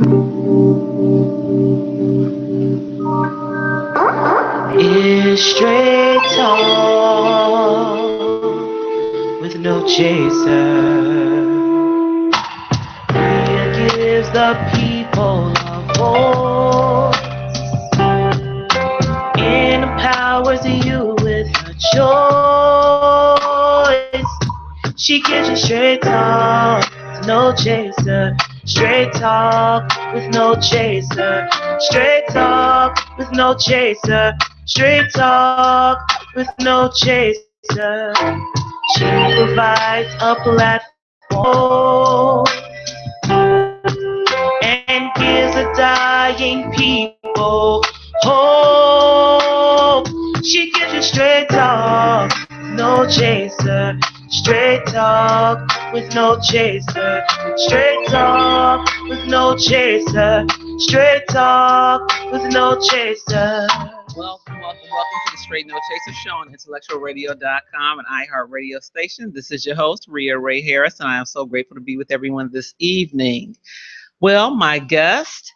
It's straight talk with no chaser. It gives the people a voice. It empowers you with a choice. She gives you straight talk with no chaser. Straight talk with no chaser. Straight talk with no chaser. Straight talk with no chaser. She provides a platform and gives a dying people hope. She gives you straight talk, no chaser. Straight talk with no chaser. Straight talk with no chaser. Straight talk with no chaser. Welcome to the Straight No Chaser Show on intellectualradio.com and iHeartRadio station. This is your host, Rhea Ray Harris, and I am so grateful to be with everyone this evening. Well, my guest,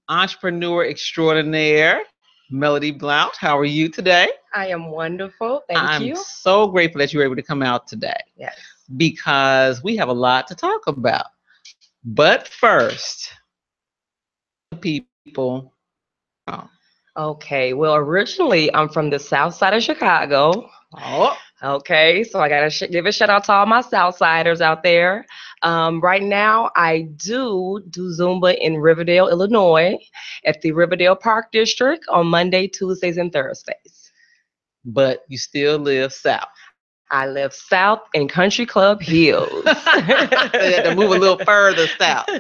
entrepreneur extraordinaire, Melody Blount. How are you today? I am wonderful. Thank you. I'm so grateful that you were able to come out today. Yes. Because we have a lot to talk about. But first, people. Okay. Well, originally, I'm from the south side of Chicago. Oh. Okay. So I got to give a shout out to all my Southsiders out there. Right now, I do Zumba in Riverdale, Illinois, at the Riverdale Park District on Monday, Tuesdays, and Thursdays. But you still live south. I live south in Country Club Hills. You had to move a little further south.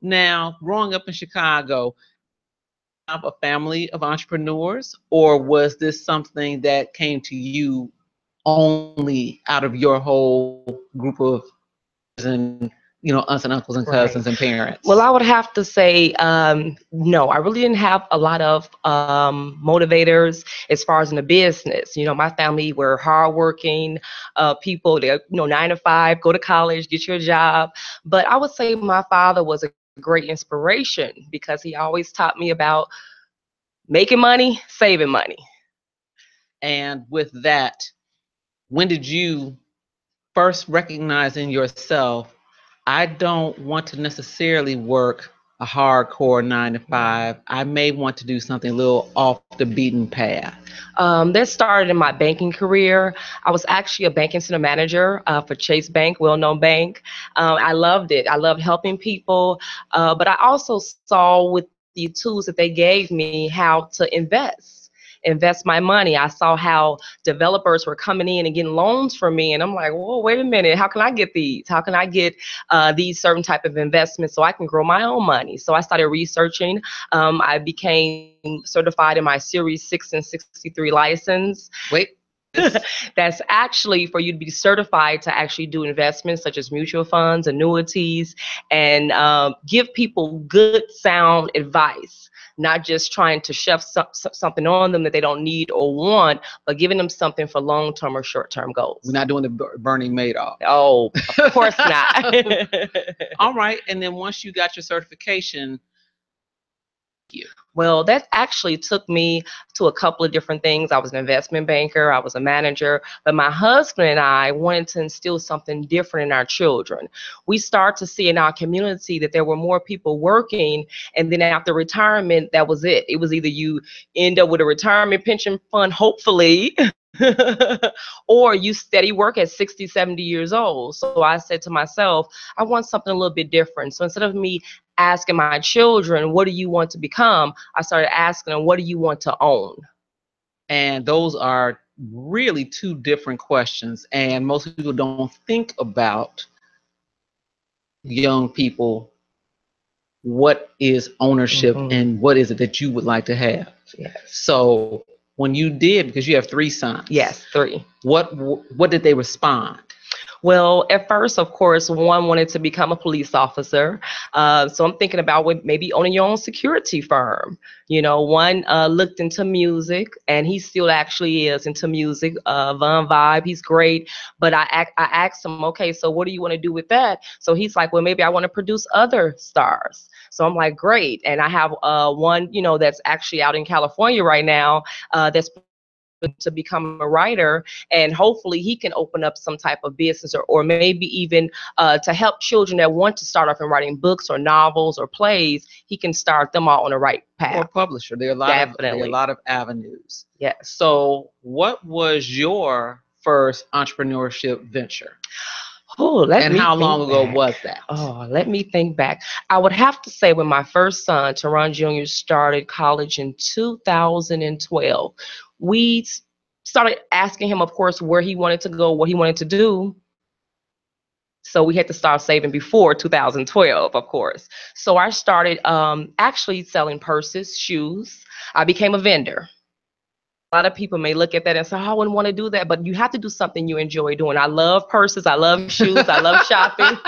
Now, growing up in Chicago, have a family of entrepreneurs, or was this something that came to you only out of your whole group of and aunts and uncles and cousins and parents? Well, I would have to say no. I really didn't have a lot of motivators as far as in the business. My family were hardworking people. They 9 to 5, go to college, get your job. But I would say my father was a great inspiration because he always taught me about making money, saving money. And with that, when did you first recognize in yourself, I don't want to necessarily work a hardcore 9 to 5. I may want to do something a little off the beaten path? That started in my banking career. I was actually a banking center manager for Chase Bank, well-known bank. I loved it. I loved helping people. But I also saw with the tools that they gave me how to invest my money. I saw how developers were coming in and getting loans from me, and I'm like, whoa, wait a minute, how can I get these? How can I get these certain type of investments so I can grow my own money? So I started researching. I became certified in my Series 6 and 63 license. Wait. That's actually for you to be certified to actually do investments such as mutual funds, annuities, and give people good, sound advice. Not just trying to shove something on them that they don't need or want, but giving them something for long-term or short-term goals. We're not doing the Bernie Madoff. Oh, of course not. All right. And then once you got your certification, well, that actually took me to a couple of different things. I was an investment banker, I was a manager, but my husband and I wanted to instill something different in our children. We start to see in our community that there were more people working, and then after retirement, that was it. It was either you end up with a retirement pension fund, hopefully, or you steady work at 60, 70 years old. So I said to myself, I want something a little bit different. So instead of me asking my children, what do you want to become? I started asking them, what do you want to own? And those are really two different questions. And most people don't think about young people. What is ownership and what is it that you would like to have? Yes. So when you did, because you have 3 sons. Yes, 3. What did they respond? Well, at first, of course, one wanted to become a police officer. So I'm thinking about maybe owning your own security firm. You know, one looked into music, and he still actually is into music. Von Vibe, he's great. But I asked him, okay, so what do you want to do with that? So he's like, well, maybe I want to produce other stars. So I'm like, great. And I have one, you know, that's actually out in California right now, that's to become a writer, and hopefully he can open up some type of business, or maybe even to help children that want to start off in writing books or novels or plays. He can start them all on the right Or path. publisher. There are a lot of avenues. Yes. So what was your first entrepreneurship venture? Oh, And how long ago was that? Oh, let me think back. I would have to say when my first son, Teron Jr., started college in 2012, we started asking him, of course, where he wanted to go, what he wanted to do. So we had to start saving before 2012, of course. So I started actually selling purses, shoes. I became a vendor. A lot of people may look at that and say, oh, I wouldn't want to do that, but you have to do something you enjoy doing. I love purses, I love shoes, I love shopping.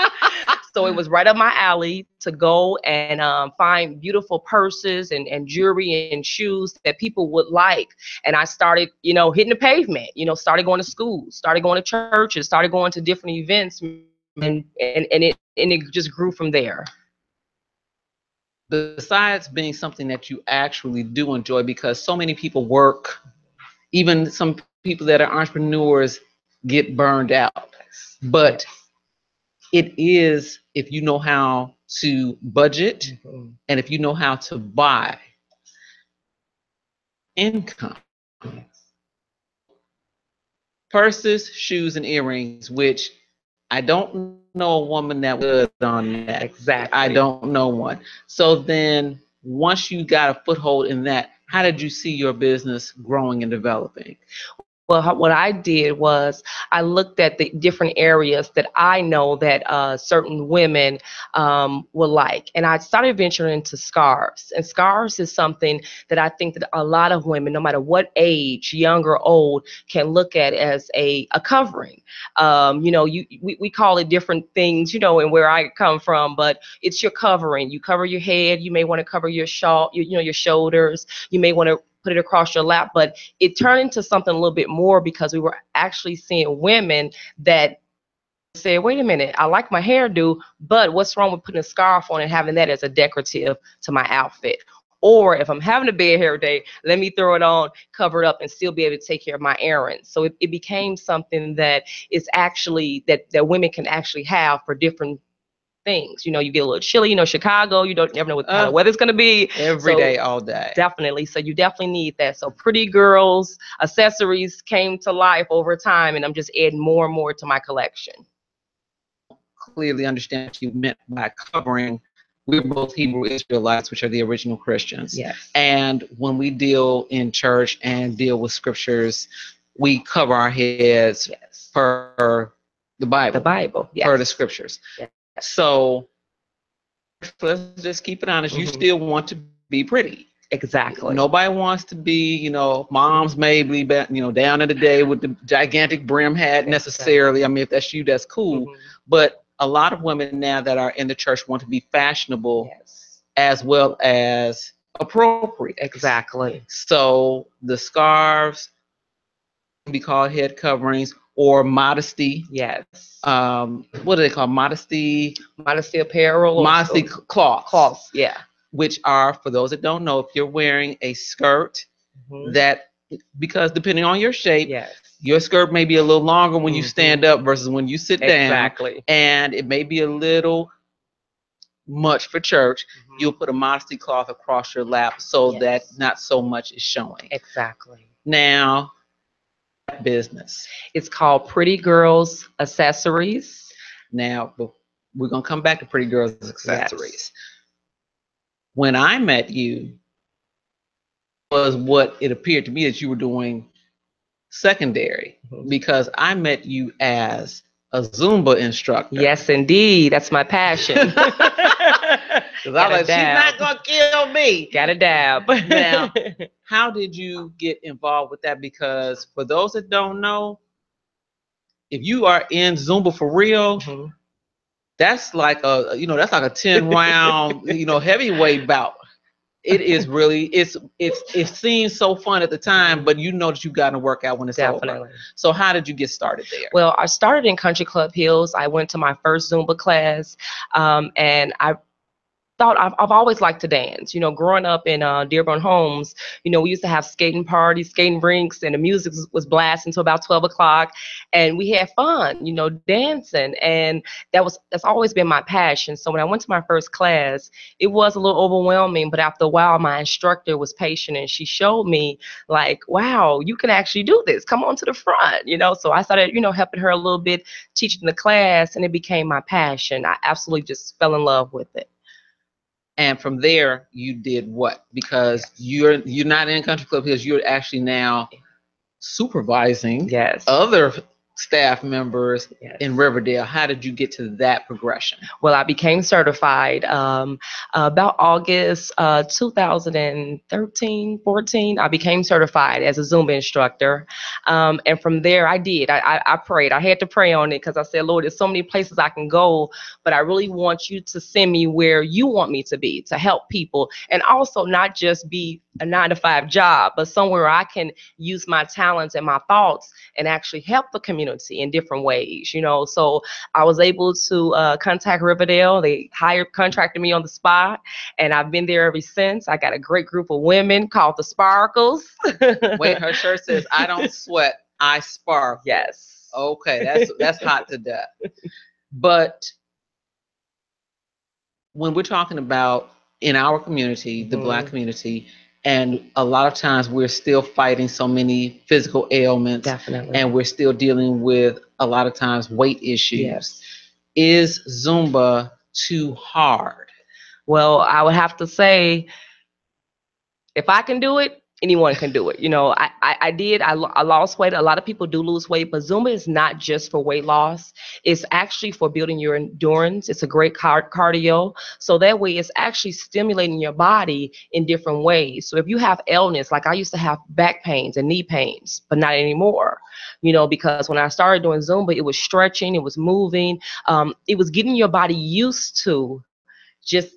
So it was right up my alley to go and find beautiful purses and jewelry and shoes that people would like. And I started, you know, hitting the pavement, you know, started going to school, started going to churches, started going to different events, and it just grew from there. Besides being something that you actually do enjoy, because so many people work, even some people that are entrepreneurs get burned out. But it is, if you know how to budget, and if you know how to buy income. Purses, shoes, and earrings, which I don't know a woman that was good on that. Exactly. I don't know one. So then once you got a foothold in that, how did you see your business growing and developing? Well, what I did was I looked at the different areas that I know that certain women will like. And I started venturing into scarves. And scarves is something that I think that a lot of women, no matter what age, young or old, can look at as a covering. You know, we call it different things, you know, and where I come from, but it's your covering. You cover your head. You may want to cover your shawl, you know, your shoulders. You may want to put it across your lap, but it turned into something a little bit more because we were actually seeing women that said, wait a minute, I like my hairdo, but what's wrong with putting a scarf on and having that as a decorative to my outfit? Or if I'm having a bad hair day, let me throw it on, cover it up, and still be able to take care of my errands. So it became something that is actually that women can actually have for different things. You know, you get a little chilly, you know, Chicago, you don't never know what kind of weather it's going to be. Every day, all day. Definitely. So you definitely need that. So pretty girls, accessories came to life over time, and I'm just adding more and more to my collection. Clearly understand what you meant by covering. We're both Hebrew Israelites, which are the original Christians. Yes. And when we deal in church and deal with scriptures, we cover our heads per the Bible. The Bible, yes. Per the scriptures. Yes. So let's just keep it honest. You still want to be pretty. Exactly. Nobody wants to be, you know, mom's maybe, you know, down in the day with the gigantic brim hat necessarily. I mean, if that's you, that's cool. But a lot of women now that are in the church want to be fashionable as well as appropriate. Exactly. So the scarves can be called head coverings or modesty. Yes. What do they call modesty? Modesty apparel. Modesty cloths. Cloths, yeah. Which are, for those that don't know, if you're wearing a skirt that, because depending on your shape, your skirt may be a little longer when you stand up versus when you sit down. Exactly. And it may be a little much for church. You'll put a modesty cloth across your lap so that not so much is showing. Exactly. Now, business. It's called Pretty Girls Accessories. Now, we're going to come back to Pretty Girls Accessories. When I met you, was what it appeared to me that you were doing secondary, because I met you as a Zumba instructor. Yes, indeed. That's my passion. Because I was like, she's not going to kill me. Got a dab. Now, how did you get involved with that? Because for those that don't know, if you are in Zumba for real, Mhm. that's like that's like a 10 round, heavyweight bout. It is really, it seems so fun at the time, but you know that you got to work out when it's over. Definitely. So how did you get started there? Well, I started in Country Club Hills. I went to my first Zumba class, and I've always liked to dance. Growing up in Dearborn Homes, we used to have skating parties, skating rinks, and the music was blasting until about 12 o'clock, and we had fun, dancing, and that's always been my passion. So when I went to my first class, it was a little overwhelming, but after a while, my instructor was patient, and she showed me like, wow, you can actually do this. Come on to the front. So I started, helping her a little bit, teaching the class, and it became my passion. I absolutely just fell in love with it. And from there, you did what? Because you're not in Country Club Hills. You're actually now supervising Yes. other staff members Yes. in Riverdale. How did you get to that progression? Well, I became certified about August 2013, 14. I became certified as a Zumba instructor. And from there, I prayed. I had to pray on it because I said, Lord, there's so many places I can go, but I really want you to send me where you want me to be, to help people. And also not just be a 9-to-5 job, but somewhere I can use my talents and my thoughts and actually help the community in different ways. So I was able to contact Riverdale. They contracted me on the spot, and I've been there ever since. I got a great group of women called the Sparkles. Wait, her shirt says, "I don't sweat, I spark." Yes. Okay, that's hot to death. But when we're talking about in our community, the Black community, and a lot of times we're still fighting so many physical ailments. Definitely. And we're still dealing with a lot of times weight issues. Yes. Is Zumba too hard? Well, I would have to say, if I can do it, anyone can do it. I lost weight. A lot of people do lose weight, but Zumba is not just for weight loss. It's actually for building your endurance. It's a great cardio. So that way it's actually stimulating your body in different ways. So if you have illness, like I used to have back pains and knee pains, but not anymore, because when I started doing Zumba, it was stretching, it was moving, it was getting your body used to just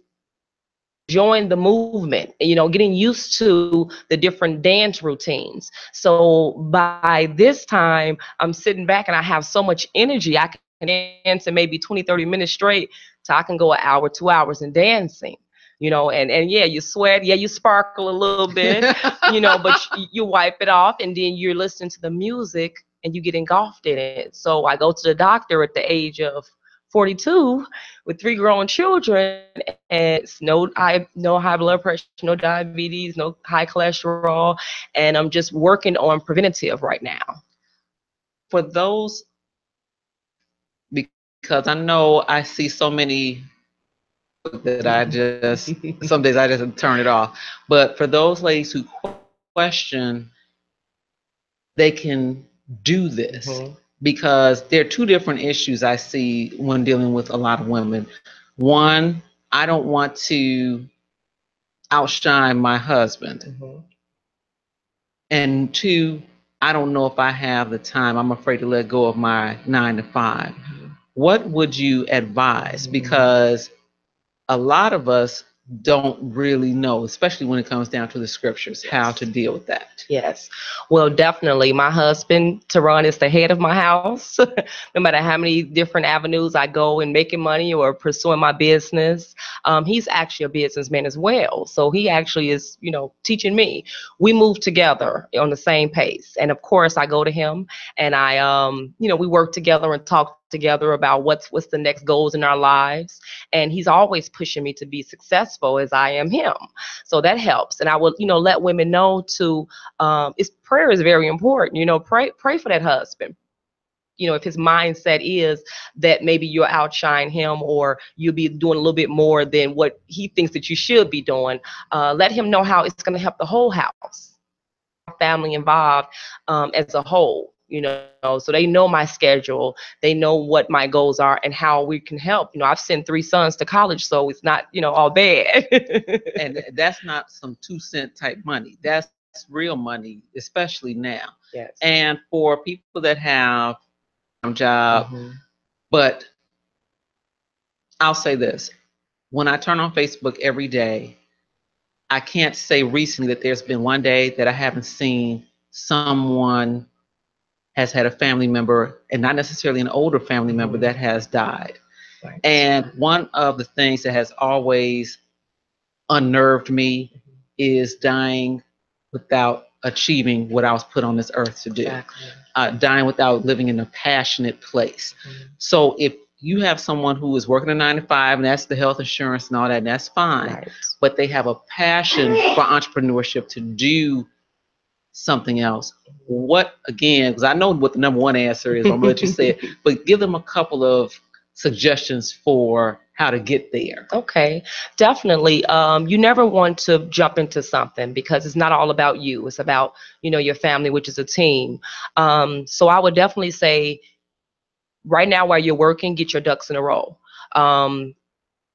enjoying the movement, getting used to the different dance routines. So by this time, I'm sitting back and I have so much energy. I can dance in maybe 20, 30 minutes straight, so I can go an hour, 2 hours in dancing. And yeah, you sweat, yeah, you sparkle a little bit, but you wipe it off, and then you're listening to the music and you get engulfed in it. So I go to the doctor at the age of 42 with 3 grown children, and it's no high blood pressure, no diabetes, no high cholesterol, and I'm just working on preventative right now. For those, because I know I see so many that I just some days I just turn it off. But for those ladies who question, they can do this because there are 2 different issues I see when dealing with a lot of women. One, I don't want to outshine my husband. And 2, I don't know if I have the time. I'm afraid to let go of my 9 to 5. What would you advise? Because a lot of us don't really know, especially when it comes down to the scriptures, how to deal with that. Yes. Well, definitely. My husband, Teron, is the head of my house. No matter how many different avenues I go in making money or pursuing my business, he's actually a businessman as well. So he actually is, teaching me. We move together on the same pace. And of course, I go to him and we work together and talk together about what's the next goals in our lives. And he's always pushing me to be successful as I am him. So that helps. And I will, let women know to, prayer is very important. Pray for that husband. If his mindset is that maybe you'll outshine him or you'll be doing a little bit more than what he thinks that you should be doing, let him know how it's going to help the whole house, family involved, as a whole. So they know my schedule, they know what my goals are and how we can help. I've sent 3 sons to college, so it's not, all bad. And that's not some 2-cent type money. That's real money, especially now. Yes. And for people that have job. Mhm. But I'll say this. When I turn on Facebook every day, I can't say recently that there's been one day that I haven't seen someone has had a family member, and not necessarily an older family member, that has died. Right. And one of the things that has always unnerved me is dying without achieving what I was put on this earth to do. Exactly. Dying without living in a passionate place. So if you have someone who is working a 9 to 5, and that's the health insurance and all that, and that's fine. Right. But they have a passion for entrepreneurship to do something else. What, again, because I know what the number one answer is, I'm gonna let you say it, but give them a couple of suggestions for how to get there. Okay, definitely. You never want to jump into something because it's not all about you. It's about, your family, which is a team. So I would definitely say right now while you're working, get your ducks in a row. Um,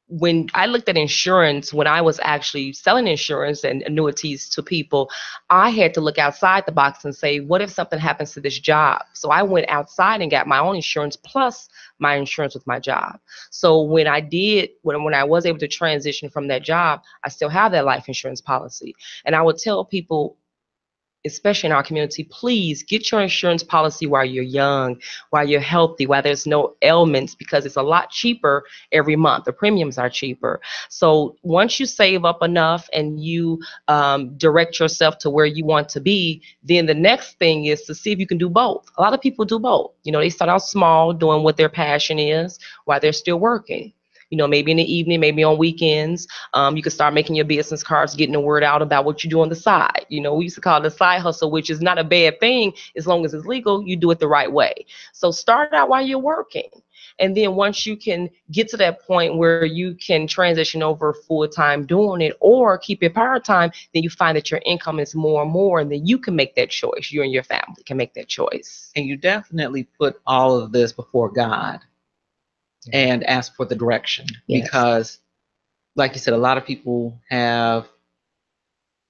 when I looked at insurance, when I was actually selling insurance and annuities to people, I had to look outside the box and say, what if something happens to this job? So I went outside and got my own insurance plus my insurance with my job. So when I was able to transition from that job, I still have that life insurance policy. And I would tell people, especially in our community, please get your insurance policy while you're young, while you're healthy, while there's no ailments, because it's a lot cheaper every month. The premiums are cheaper. So once you save up enough and you direct yourself to where you want to be, then the next thing is to see if you can do both. A lot of people do both. They start out small doing what their passion is while they're still working. Maybe in the evening, maybe on weekends, you can start making your business cards, getting the word out about what you do on the side. We used to call it a side hustle, which is not a bad thing as long as it's legal. You do it the right way. So start out while you're working. And then once you can get to that point where you can transition over full time doing it or keep it part time, then you find that your income is more and more, and then you can make that choice. You and your family can make that choice. And you definitely put all of this before God and ask for the direction. Yes. Because, like you said, a lot of people have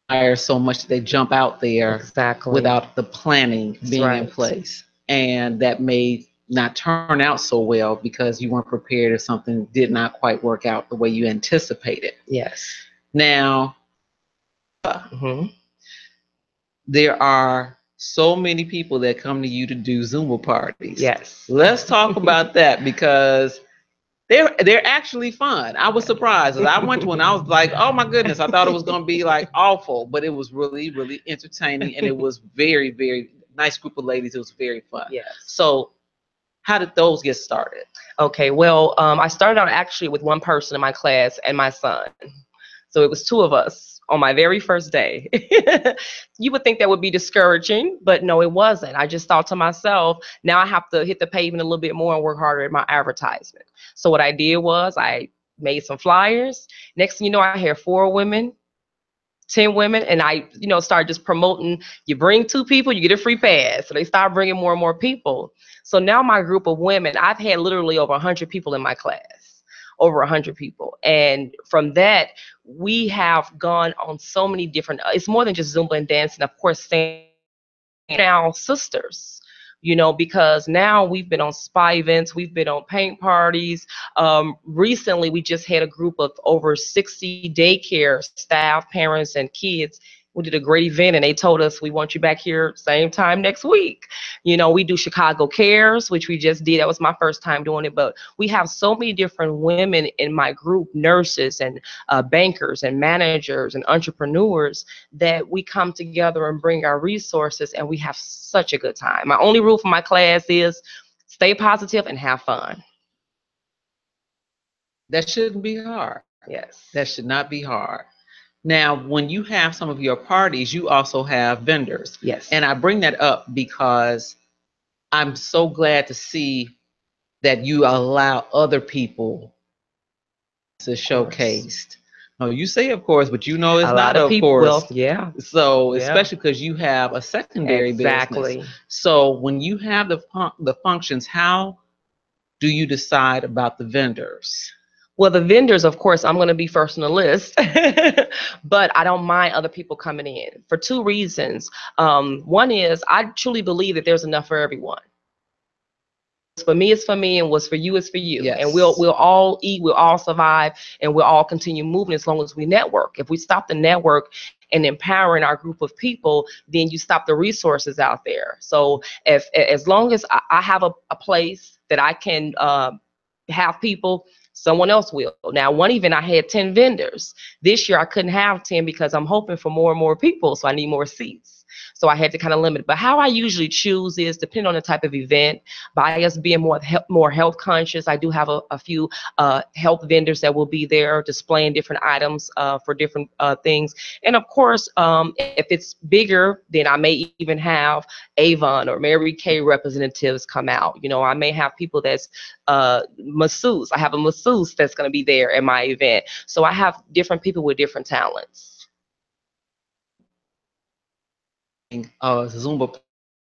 fire so much that they jump out there Exactly. without the planning being right. in place. And that may not turn out so well because you weren't prepared if something did not quite work out the way you anticipated. Yes. Now, there are so many people that come to you to do Zumba parties. Yes. Let's talk about that, because they're actually fun. I was surprised. As I went to one, I was like, oh my goodness, I thought it was going to be like awful, but it was really, really entertaining, and it was very, very nice group of ladies. It was very fun. Yes. So how did those get started? Okay, well, I started out actually with one person in my class and my son. So it was two of us on my very first day. You would think that would be discouraging, but no, it wasn't. I just thought to myself, now I have to hit the pavement a little bit more and work harder at my advertisement. So what I did was I made some flyers. Next thing you know, I had 4 women, 10 women, and I, started just promoting, you bring 2 people, you get a free pass. So they started bringing more and more people. So now my group of women, I've had literally over 100 people in my class, over 100 people. And from that, we have gone on so many different, it's more than just Zumba and dancing, of course, now sisters. Because now we've been on spa events, we've been on paint parties. Recently, we just had a group of over 60 daycare staff, parents, and kids. We did a great event, and they told us, we want you back here same time next week. We do Chicago Cares, which we just did. That was my first time doing it, but we have so many different women in my group, nurses and bankers and managers and entrepreneurs, that we come together and bring our resources, and we have such a good time. My only rule for my class is stay positive and have fun. That shouldn't be hard. Yes. That should not be hard. Now, when you have some of your parties, you also have vendors. Yes. And I bring that up because I'm so glad to see that you allow other people to showcased. No, you say of course, but it's a not lot of of people, course. well, yeah. So Yeah. especially because you have a secondary Exactly. business. So when you have the functions, how do you decide about the vendors? Well, the vendors, of course, I'm going to be first on the list, but I don't mind other people coming in for 2 reasons. One is I truly believe that there's enough for everyone. for me is for me, and what's for you is for you. Yes. And we'll all eat, we'll all survive, and we'll all continue moving as long as we network. If we stop the network and empowering our group of people, then you stop the resources out there. So if as long as I have a place that I can have people, someone else will. Now, one event I had 10 vendors. This year I couldn't have 10 because I'm hoping for more and more people, so I need more seats. So I had to kind of limit it. But how I usually choose is depending on the type of event. By us being more health conscious, I do have a few health vendors that will be there displaying different items for different things. And of course, if it's bigger, then I may even have Avon or Mary Kay representatives come out. You know, I may have people that's masseuse. I have a masseuse that's going to be there at my event. So I have different people with different talents. A Zumba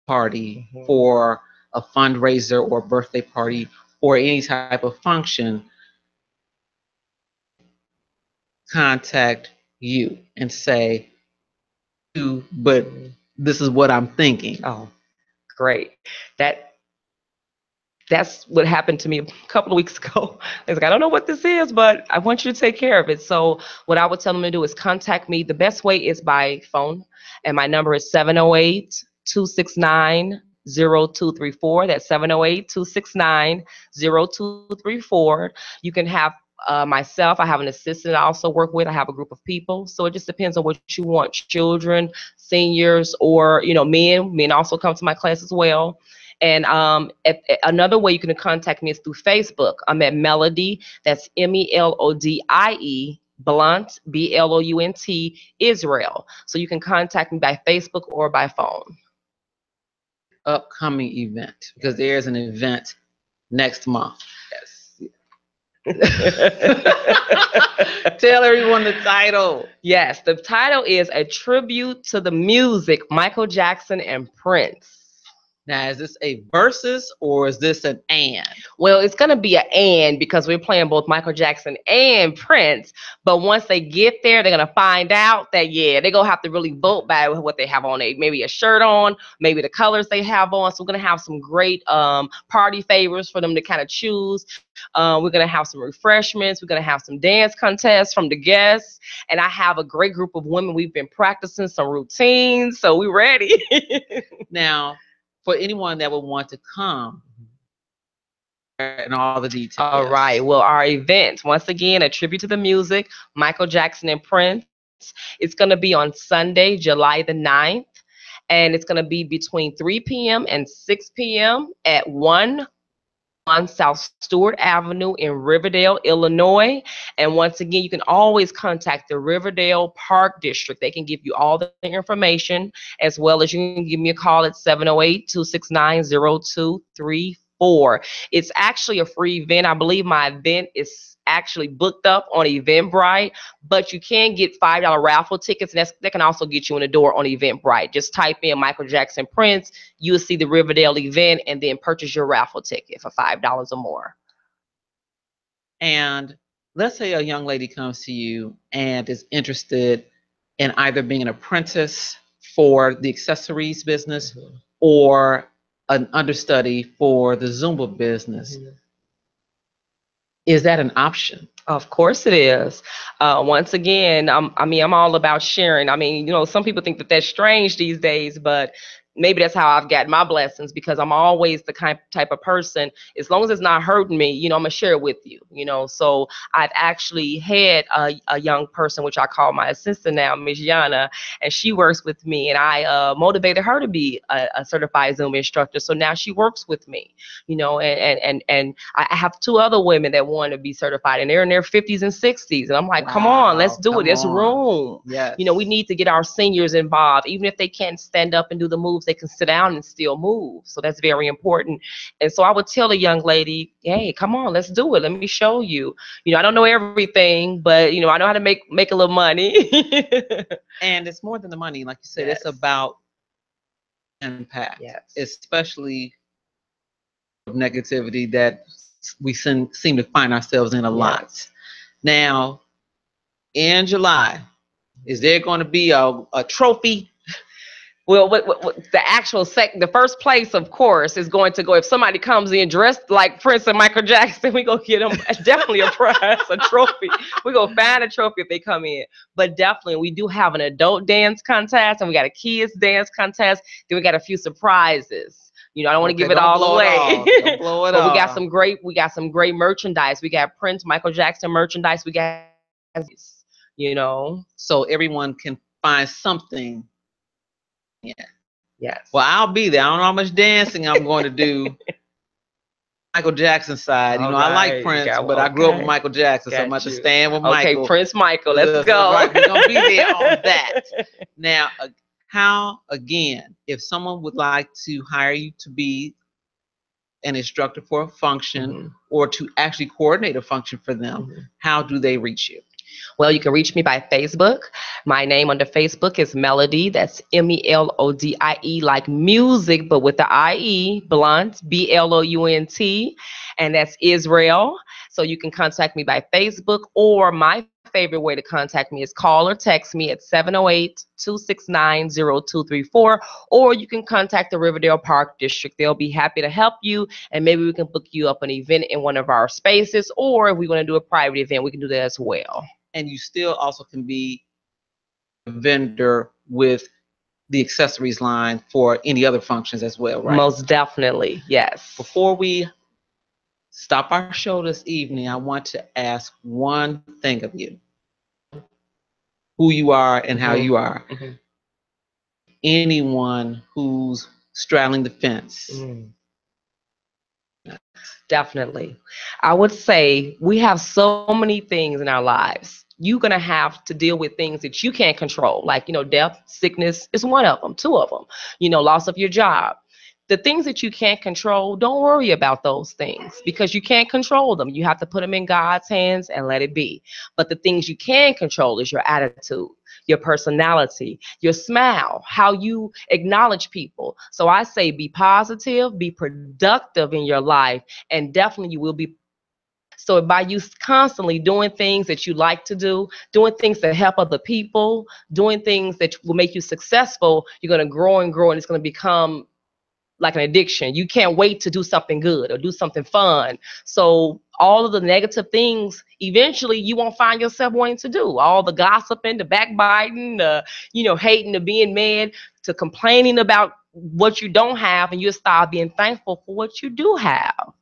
party for a fundraiser or birthday party or any type of function, contact you and say, but this is what I'm thinking. Oh, great. That's what happened to me a couple of weeks ago. It's like, I don't know what this is, but I want you to take care of it. So what I would tell them to do is contact me. The best way is by phone, and my number is 708-269-0234. That's 708-269-0234. You can have myself. I have an assistant I also work with. I have a group of people. So it just depends on what you want, children, seniors, or, you know, men. Men also come to my class as well. And another way you can contact me is through Facebook. I'm at Melodie, that's Melodie, Blount, Blount, Israel. So you can contact me by Facebook or by phone. Upcoming event, because there's an event next month. Yes. Tell everyone the title. Yes, the title is A Tribute to the Music, Michael Jackson and Prince. Now, is this a versus or is this an and? Well, it's going to be an and because we're playing both Michael Jackson and Prince. But once they get there, they're going to find out that, yeah, they're going to have to really vote by what they have on. Maybe a shirt on, maybe the colors they have on. So we're going to have some great party favors for them to kind of choose. We're going to have some refreshments. We're going to have some dance contests from the guests. And I have a great group of women. We've been practicing some routines. So we're ready. Now, for anyone that would want to come and all the details. All right. Well, our event, once again, A Tribute to the Music, Michael Jackson and Prince. It's going to be on Sunday, July the 9th. And it's going to be between 3 p.m. and 6 p.m. at 1 South Stewart Avenue in Riverdale, Illinois. And once again, you can always contact the Riverdale Park District. They can give you all the information, as well as you can give me a call at 708-269-0234. It's actually a free event. I believe my event is actually booked up on Eventbrite, but you can get $5 raffle tickets, and that can also get you in the door on Eventbrite. Just type in Michael Jackson Prince, you will see the Riverdale event, and then purchase your raffle ticket for $5 or more. And let's say a young lady comes to you and is interested in either being an apprentice for the accessories business or an understudy for the Zumba business. Is that an option? Of course it is. Once again, I'm all about sharing. I mean, you know, some people think that that's strange these days, but maybe that's how I've gotten my blessings, because I'm always the type of person, as long as it's not hurting me, you know, I'm gonna share it with you, you know. So I've actually had a young person, which I call my assistant now, Ms. Yana, and she works with me, and I motivated her to be a certified Zumba instructor. So now she works with me, you know, and I have 2 other women that want to be certified, and they're in their 50s and 60s. And I'm like, wow, come on, let's do it. There's room. Yes. You know, we need to get our seniors involved. Even if they can't stand up and do the moves, they can sit down and still move. So that's very important. And so I would tell a young lady, hey, come on, let's do it. Let me show you. You know, I don't know everything, but, you know, I know how to make a little money. And it's more than the money. Like you said, Yes. It's about impact, Yes. especially negativity that we seem to find ourselves in a lot. Now, in July, is there going to be a trophy Well, the actual the first place, of course, is going to go if somebody comes in dressed like Prince and Michael Jackson. We go get them definitely a prize, a trophy. We go find a trophy if they come in. But definitely, we do have an adult dance contest, and we got a kids dance contest. Then we got a few surprises. You know, I don't want to give it all away. Don't blow it But off. we got some great merchandise. We got Prince, Michael Jackson merchandise. We got, you know, so everyone can find something. Yeah. Yes. Well, I'll be there. I don't know how much dancing I'm going to do. Michael Jackson side. You know, I like Prince, but I grew up with Michael Jackson, so I'm about to stand with Michael. Okay, Prince Michael, let's go. Right, we're going to be there on that. Now, how, again, if someone would like to hire you to be an instructor for a function or to actually coordinate a function for them, how do they reach you? Well, you can reach me by Facebook. My name under Facebook is Melodie. That's Melodie, like music, but with the IE, Blount, Blount, and that's Israel. So you can contact me by Facebook, or my favorite way to contact me is call or text me at 708-269-0234, or you can contact the Riverdale Park District. They'll be happy to help you, and maybe we can book you up an event in one of our spaces, or if we want to do a private event, we can do that as well. And you still also can be a vendor with the accessories line for any other functions as well, right? Most definitely, yes. Before we stop our show this evening, I want to ask one thing of you. Who you are and how you are. Anyone who's straddling the fence. Definitely. I would say we have so many things in our lives. You're going to have to deal with things that you can't control, like, you know, death, sickness is one of them, two of them, you know, loss of your job. The things that you can't control, don't worry about those things because you can't control them. You have to put them in God's hands and let it be. But the things you can control is your attitude, your personality, your smile, how you acknowledge people. So I say be positive, be productive in your life, and definitely you will be. So by you constantly doing things that you like to do, doing things that help other people, doing things that will make you successful, you're going to grow and grow, and it's going to become like an addiction. You can't wait to do something good or do something fun. So all of the negative things, eventually you won't find yourself wanting to do. All the gossiping, the backbiting, the, you know, hating, the being mad, to complaining about what you don't have, and you'll start being thankful for what you do have.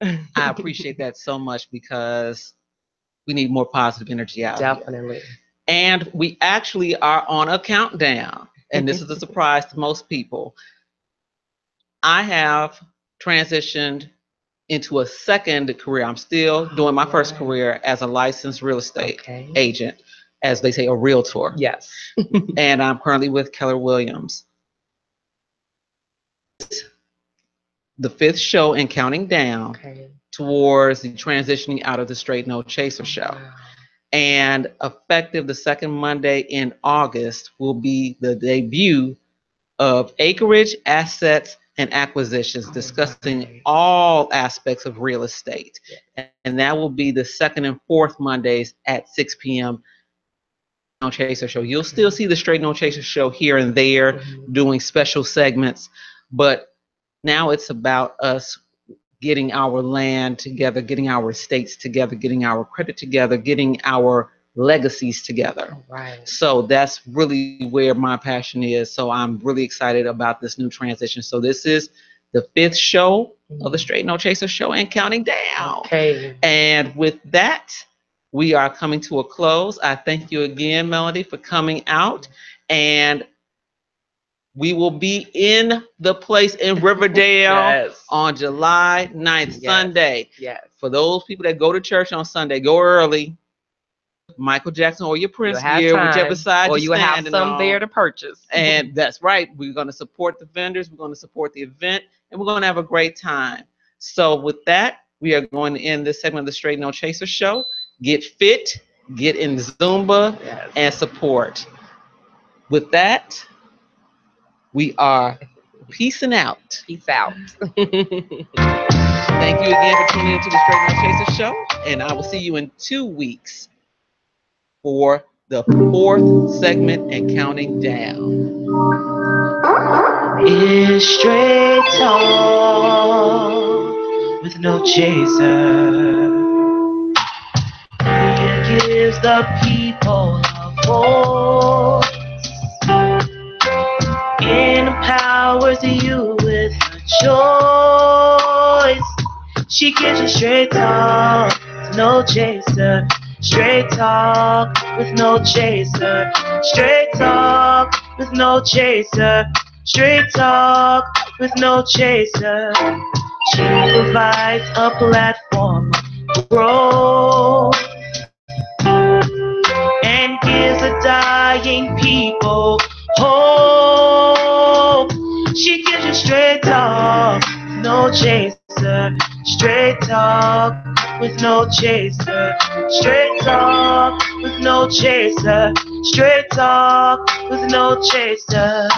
I appreciate that so much because we need more positive energy out here. Definitely. And we actually are on a countdown. And this is a surprise to most people. I have transitioned into a second career. I'm still doing my first career as a licensed real estate agent, as they say, a realtor. Yes. And I'm currently with Keller Williams. The 5th show and counting down towards the transitioning out of the Straight No Chaser show. Wow. And effective the second Monday in August will be the debut of Acreage, Assets, and Acquisitions, discussing all aspects of real estate. And that will be the second and fourth Mondays at 6 p.m. No Chaser show. You'll still see the Straight No Chaser show here and there doing special segments, but now it's about us getting our land together, getting our estates together, getting our credit together, getting our legacies together. Right. So that's really where my passion is. So I'm really excited about this new transition. So this is the 5th show of the Straight No Chaser show and counting down. Okay. And with that, we are coming to a close. I thank you again, Melodie, for coming out. And we will be in the place in Riverdale on July 9th, Sunday. Yes. For those people that go to church on Sunday, go early. Michael Jackson or your Prince gear, whichever side or you're you have some on. there to purchase. And that's right. We're going to support the vendors. We're going to support the event, and we're going to have a great time. So with that, we are going to end this segment of the Straight No Chaser show. Get fit, get in Zumba, and support. With that, we are peacing out. Peace out. Thank you again for tuning into the Straight No Chaser show, and I will see you in 2 weeks for the fourth segment and counting down. It's straight talk with no chaser. It gives the people a voice. Empowers you with a choice. She gives you straight talk, no chaser. Straight talk with no chaser. Straight talk with no chaser. Straight talk with no chaser. She provides a platform of growth and gives a dying people hope. She gives you straight talk, no chaser. Straight talk with no chaser. Straight talk with no chaser. Straight talk with no chaser.